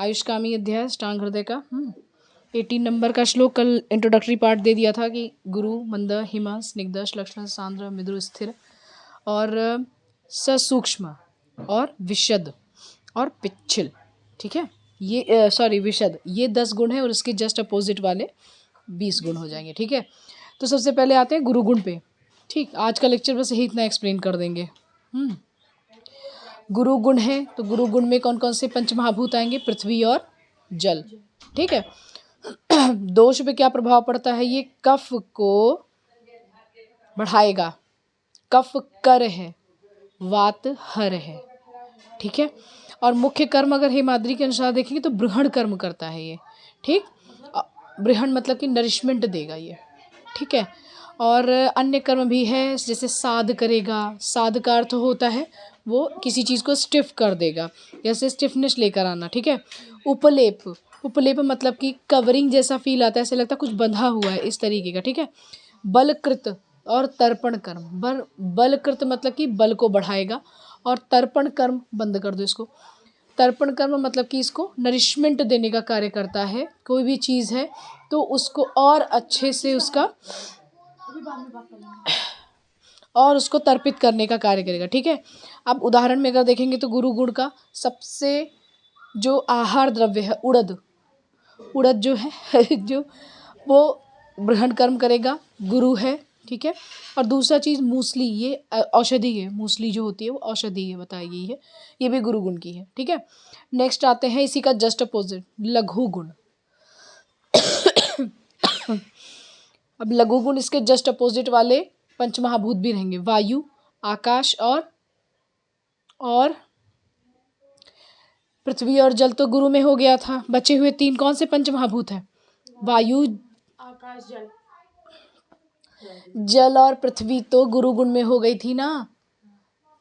आयुष्कामी अध्याय अष्टांग हृदय का 18 नंबर का श्लोक। कल इंट्रोडक्टरी पार्ट दे दिया था कि गुरु मंद हिम स्निग्ध श्लक्ष्ण सांद्र मृदु स्थिर और ससूक्ष्म और विशद और पिच्छिल। ठीक है, ये विशद, ये 10 गुण है और इसके जस्ट अपोजिट वाले 20 गुण हो जाएंगे। ठीक है, तो सबसे पहले आते हैं गुरु गुण पे। ठीक, आज का लेक्चर बस यही इतना एक्सप्लेन कर देंगे। गुरु गुण है तो गुरु गुण में कौन कौन से पंचमहाभूत आएंगे? पृथ्वी और जल। ठीक है, दोष पे क्या प्रभाव पड़ता है? ये कफ को बढ़ाएगा। कफ कर है, वात हर है। ठीक है, और मुख्य कर्म अगर हेमाद्री के अनुसार देखेंगे तो बृहण कर्म करता है ये। ठीक, बृहण मतलब कि नरिशमेंट देगा ये। ठीक है, और अन्य कर्म भी है, जैसे साध करेगा। साध का अर्थ होता है वो किसी चीज़ को स्टिफ कर देगा, जैसे स्टिफनेस लेकर आना। ठीक है, उपलेप, उपलेप मतलब कि कवरिंग जैसा फील आता है, ऐसे लगता है कुछ बंधा हुआ है, इस तरीके का। ठीक है, बलकृत और तर्पण कर्म। बलकृत मतलब कि बल को बढ़ाएगा, और तर्पण कर्म बंद कर दो इसको। तर्पण कर्म मतलब कि इसको नरिशमेंट देने का कार्य करता है। कोई भी चीज़ है तो उसको और अच्छे से उसको तर्पित करने का कार्य करेगा। ठीक है, अब उदाहरण में अगर देखेंगे तो गुरु गुण का सबसे जो आहार द्रव्य है उड़द, उड़द जो है जो वो बृहण कर्म करेगा, गुरु है। ठीक है, और दूसरा चीज़ मूसली, ये औषधि है। मूसली जो होती है वो औषधि है, बताई गई है, ये भी गुरु गुण की है। ठीक है, नेक्स्ट आते हैं इसी का जस्ट अपोजिट लघु गुण। अब लघु गुण, इसके जस्ट अपोजिट वाले पंचमहाभूत भी रहेंगे, वायु, आकाश और पृथ्वी और जल। तो गुरु में हो गया था, बचे हुए 3 कौन से पंचमहाभूत हैं? वायु, आकाश, जल और पृथ्वी तो गुरु गुण में हो गई थी ना,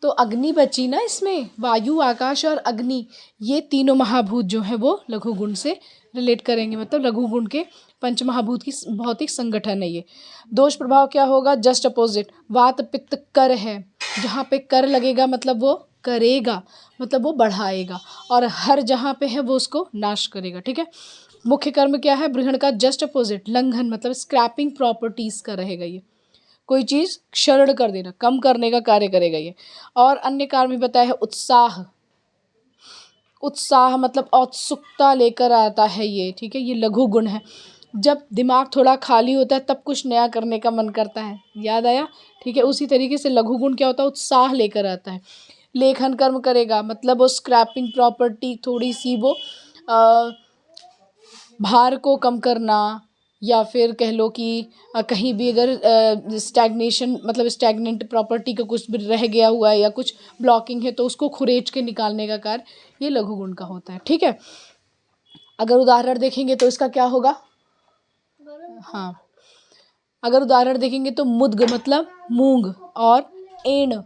तो अग्नि बची ना इसमें। वायु, आकाश और अग्नि, ये तीनों महाभूत जो है वो लघु गुण से रिलेट करेंगे, मतलब लघु गुण के पंचमहाभूत की भौतिक संगठन है ये। दोष प्रभाव क्या होगा? जस्ट अपोजिट, वात पित्त कर है। जहाँ पे कर लगेगा मतलब वो करेगा, मतलब वो बढ़ाएगा, और हर जहाँ पे है वो उसको नाश करेगा। ठीक है, मुख्य कर्म क्या है? बृहण का जस्ट अपोजिट लंघन, मतलब स्क्रैपिंग प्रॉपर्टीज का रहेगा ये। कोई चीज़ क्षरण कर देना, कम करने का कार्य करेगा ये। और अन्य कार्य भी बताया है, उत्साह, उत्साह मतलब औत्सुकता लेकर आता है ये। ठीक है, ये लघु गुण है। जब दिमाग थोड़ा खाली होता है तब कुछ नया करने का मन करता है, याद आया? ठीक है, उसी तरीके से लघु गुण क्या होता है? उत्साह लेकर आता है। लेखन कर्म करेगा, मतलब वो स्क्रैपिंग प्रॉपर्टी, थोड़ी सी वो भार को कम करना, या फिर कह लो कि कहीं भी अगर स्टैग्नेशन, मतलब स्टैग्नेंट प्रॉपर्टी का कुछ भी रह गया हुआ है या कुछ ब्लॉकिंग है तो उसको खुरेच के निकालने का कार्य ये लघु गुण का होता है। ठीक है, अगर उदाहरण देखेंगे तो इसका क्या होगा? हाँ, अगर उदाहरण देखेंगे तो मुद्ग मतलब मूंग, और एण,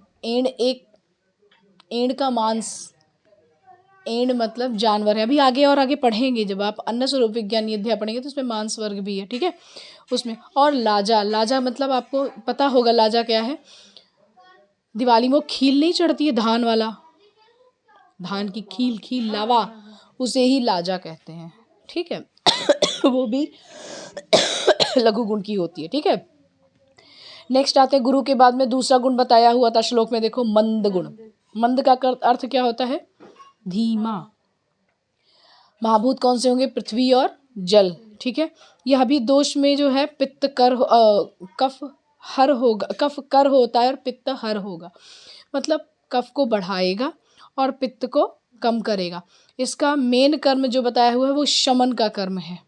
एण का मांस, एंड मतलब जानवर है। अभी आगे और आगे पढ़ेंगे, जब आप अन्न स्वरूप विज्ञान अध्याय पढ़ेंगे तो उसमें मांस वर्ग भी है। ठीक है, उसमें। और लाजा, लाजा मतलब आपको पता होगा लाजा क्या है? दिवाली में वो खील नहीं चढ़ती है, धान वाला, धान की खील लावा, उसे ही लाजा कहते हैं। ठीक है, वो भी लघु गुण की होती है। ठीक है, नेक्स्ट आते हैं गुरु के बाद में दूसरा गुण बताया हुआ था श्लोक में, देखो मंद गुण। मंद का अर्थ क्या होता है? धीमा। महाभूत कौन से होंगे? पृथ्वी और जल। ठीक है, यह भी दोष में जो है पित्त कर कफ हर होगा, कफ कर होता है और पित्त हर होगा, मतलब कफ को बढ़ाएगा और पित्त को कम करेगा। इसका मेन कर्म जो बताया हुआ है वो शमन का कर्म है।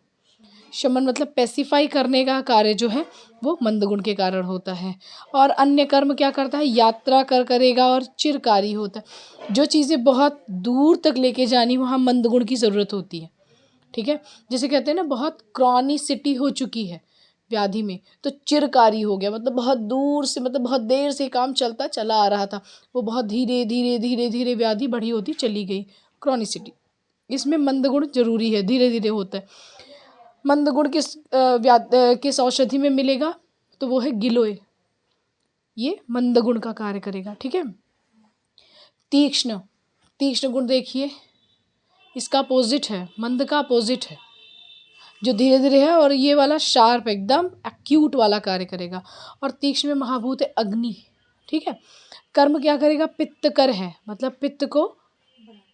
शमन मतलब पैसिफाई करने का कार्य जो है वो मंद गुण के कारण होता है। और अन्य कर्म क्या करता है? यात्रा करेगा और चिरकारी होता है। जो चीज़ें बहुत दूर तक लेके जानी, वहाँ मंद गुण की ज़रूरत होती है। ठीक है, जैसे कहते हैं ना, बहुत क्रॉनिसिटी हो चुकी है व्याधि में तो चिरकारी हो गया, मतलब बहुत दूर से, मतलब बहुत देर से काम चलता चला आ रहा था, वो बहुत धीरे धीरे धीरे धीरे व्याधि बढ़ी होती चली गई, क्रॉनिसिटी। इसमें मंद गुण जरूरी है, धीरे धीरे होता है। मंद गुण किस औषधि में मिलेगा? तो वो है गिलोय, ये मंद गुण का कार्य करेगा। ठीक है, तीक्ष्ण, तीक्ष्ण गुण देखिए, इसका अपोजिट है, मंद का अपोजिट है जो धीरे धीरे है, और ये वाला शार्प एकदम एक्यूट वाला कार्य करेगा। और तीक्ष्ण में महाभूत है अग्नि, ठीक है। कर्म क्या करेगा, पित्त कर है, मतलब पित्त को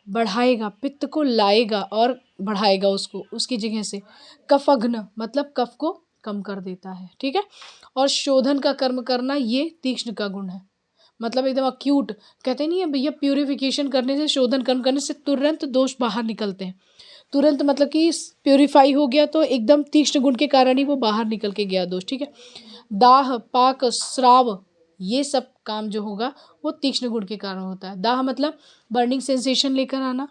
बढ़ाएगा, पित्त को लाएगा और बढ़ाएगा उसको उसकी जगह से। कफघ्न मतलब कफ को कम कर देता है, ठीक है। और शोधन का कर्म करना ये तीक्ष्ण का गुण है, मतलब एकदम अक्यूट। कहते नहीं है भैया, प्यूरिफिकेशन करने से, शोधन कर्म करने से तुरंत दोष बाहर निकलते हैं। तुरंत मतलब कि प्योरीफाई हो गया तो एकदम तीक्ष्ण गुण के कारण ही वो बाहर निकल के गया दोष, ठीक है। दाह, पाक, श्राव, ये सब काम जो होगा वो तीक्ष्ण गुण के कारण होता है। दाह मतलब बर्निंग सेंसेशन लेकर आना।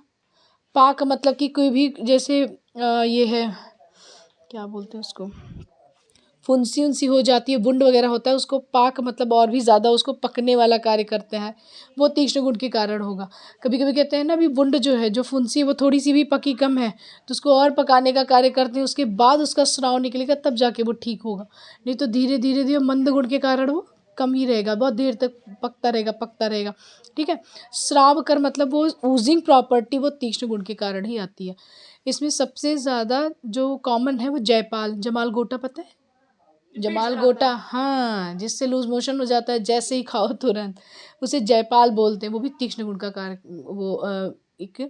पाक मतलब कि कोई भी जैसे ये है, क्या बोलते हैं उसको, फुंसी उनसी हो जाती है, वुंड वगैरह होता है, उसको पाक मतलब और भी ज़्यादा उसको पकने वाला कार्य करते हैं, वो तीक्ष्ण गुण के कारण होगा। कभी कभी कहते हैं ना, अभी वुंड जो है, जो फुंसी, वो थोड़ी सी भी पकी कम है तो उसको और पकाने का कार्य करते हैं, उसके बाद उसका स्राव निकलेगा तब जाके वो ठीक होगा। नहीं तो धीरे धीरे धीरे मंद गुण के कारण वो कम ही रहेगा, बहुत देर तक पकता रहेगा, ठीक है। श्राव कर मतलब वो ऊजिंग प्रॉपर्टी, वो तीक्ष्ण गुण के कारण ही आती है। इसमें सबसे ज़्यादा जो कॉमन है वो जयपाल, जमाल गोटा, पता है जमाल गोटा, हाँ, जिससे लूज मोशन हो जाता है जैसे ही खाओ तुरंत, उसे जयपाल बोलते हैं। वो भी तीक्ष्ण गुण का कार्य, वो एक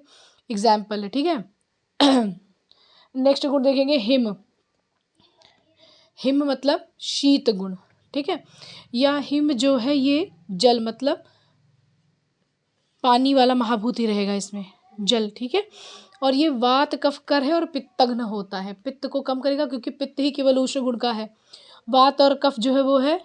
एग्जाम्पल है, ठीक है। नेक्स्ट गुण देखेंगे हिम। हिम मतलब शीत गुण, ठीक है। या हिम जो है ये जल मतलब पानी वाला महाभूत ही रहेगा इसमें, जल, ठीक है। और ये वात कफ कर है और पित्तघ्न होता है, पित्त को कम करेगा क्योंकि पित्त ही केवल उष्ण गुण का है। वात और कफ जो है वो है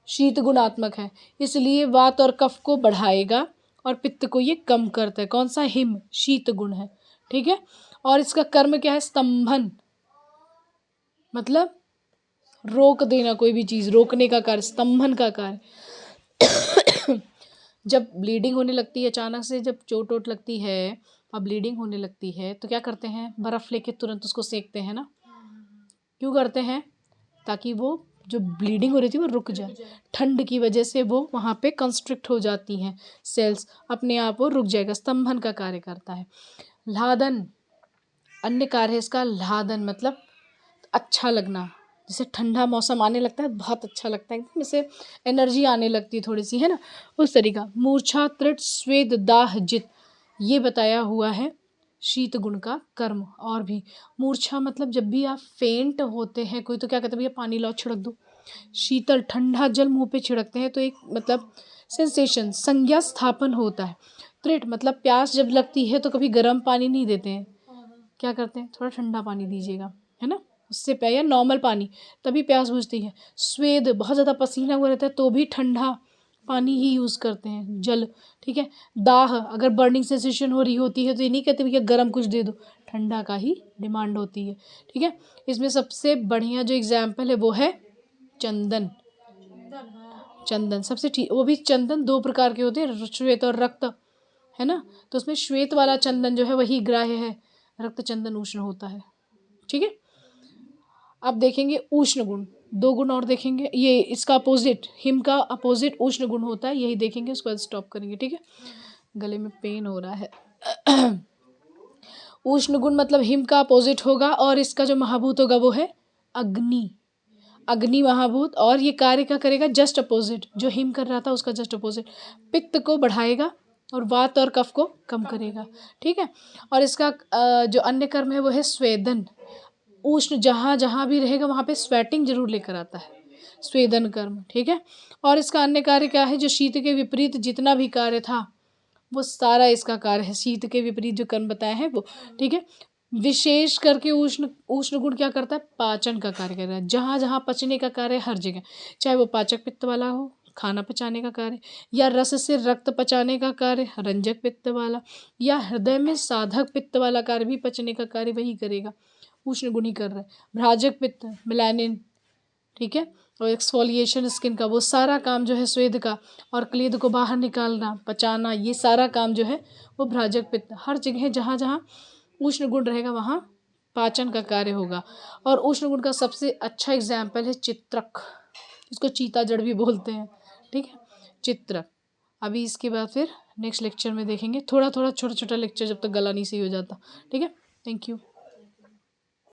शीत गुणात्मक है, इसलिए वात और कफ को बढ़ाएगा और पित्त को ये कम करता है। कौन सा, हिम, शीत गुण है, ठीक है। और इसका कर्म क्या है, स्तंभन मतलब रोक देना, कोई भी चीज़ रोकने का कार्य, स्तंभन का कार्य। जब ब्लीडिंग होने लगती है अचानक से, जब चोट वोट लगती है और ब्लीडिंग होने लगती है तो क्या करते हैं, बर्फ़ लेके तुरंत उसको सेकते हैं ना, क्यों करते हैं, ताकि वो जो ब्लीडिंग हो रही थी वो रुक जाए। ठंड की वजह से वो वहाँ पे कंस्ट्रिक्ट हो जाती हैं सेल्स, अपने आप वो रुक जाएगा, स्तंभन का कार्य करता है। लादन, अन्य कार्य है इसका, लादन मतलब अच्छा लगना, जैसे ठंडा मौसम आने लगता है बहुत अच्छा लगता है, एकदम जैसे एनर्जी आने लगती है थोड़ी सी, है ना, उस तरीका। मूर्छा, तृट, स्वेद, दाह, जित, ये बताया हुआ है शीत गुण का कर्म। और भी मूर्छा मतलब जब भी आप फेंट होते हैं कोई, तो क्या कहते हैं, भैया पानी लाओ छिड़क दो। शीतल, ठंडा जल मुंह पे छिड़कते हैं तो एक मतलब सेंसेशन, संज्ञा स्थापन होता है। तृट मतलब प्यास जब लगती है तो कभी गर्म पानी नहीं देते हैं, क्या करते हैं, थोड़ा ठंडा पानी दीजिएगा, है ना, उससे प्यास, या नॉर्मल पानी, तभी प्यास बुझती है। स्वेद, बहुत ज़्यादा पसीना हुआ रहता है तो भी ठंडा पानी ही यूज़ करते हैं, जल, ठीक है। दाह, अगर बर्निंग सेंसेशन हो रही होती है तो ये नहीं कहते भैया गर्म कुछ दे दो, ठंडा का ही डिमांड होती है, ठीक है। इसमें सबसे बढ़िया जो एग्जाम्पल है वो है चंदन। चंदन सबसे ठीक, वो भी चंदन दो प्रकार के होते हैं, श्वेत और रक्त, है ना, तो उसमें श्वेत वाला चंदन जो है वही ग्राह्य है, रक्त चंदन उष्ण होता है, ठीक है। अब देखेंगे उष्ण गुण, दो गुण और देखेंगे, ये इसका अपोजिट, हिम का अपोजिट उष्ण गुण होता है, यही देखेंगे, उसके बाद स्टॉप करेंगे, ठीक है। गले में पेन हो रहा है। उष्ण गुण मतलब हिम का अपोजिट होगा, और इसका जो महाभूत होगा वो है अग्नि, अग्नि महाभूत। और ये कार्य क्या करेगा, जस्ट अपोजिट, जो हिम कर रहा था उसका जस्ट अपोजिट, पित्त को बढ़ाएगा और वात और कफ को कम करेगा, ठीक है। और इसका जो अन्य कर्म है वो है स्वेदन, उष्ण जहाँ जहाँ भी रहेगा वहाँ पे स्वेटिंग जरूर लेकर आता है, स्वेदन कर्म, ठीक है। और इसका अन्य कार्य क्या है, जो शीत के विपरीत जितना भी कार्य था वो सारा इसका कार्य है, शीत के विपरीत जो कर्म बताया है वो, ठीक है। विशेष करके उष्ण, उष्ण गुण क्या करता है, पाचन का कार्य कर रहा है, जहाँ जहाँ पचने का कार्य हर जगह, चाहे वो पाचक पित्त वाला हो, खाना पचाने का कार्य, या रस से रक्त पचाने का कार्य, रंजक पित्त वाला, या हृदय में साधक पित्त वाला कार्य भी पचने का कार्य वही करेगा, उष्ण गुण ही कर रहा है। भ्राजक पित्त, मिलानिन, ठीक है, और एक्सफोलिएशन स्किन का, वो सारा काम जो है स्वेद का, और क्लेद को बाहर निकालना, पचाना, ये सारा काम जो है वो भ्राजक पित्त, हर जगह जहाँ जहाँ उष्ण गुण रहेगा वहाँ पाचन का कार्य होगा। और उष्ण गुण का सबसे अच्छा एग्जाम्पल है चित्रक, इसको चीता जड़ भी बोलते हैं, ठीक है, चित्रक। अभी इसके बाद फिर नेक्स्ट लेक्चर में देखेंगे, थोड़ा थोड़ा छोटा छोटा लेक्चर, जब तक गला नहीं सही हो जाता। ठीक है, थैंक यू।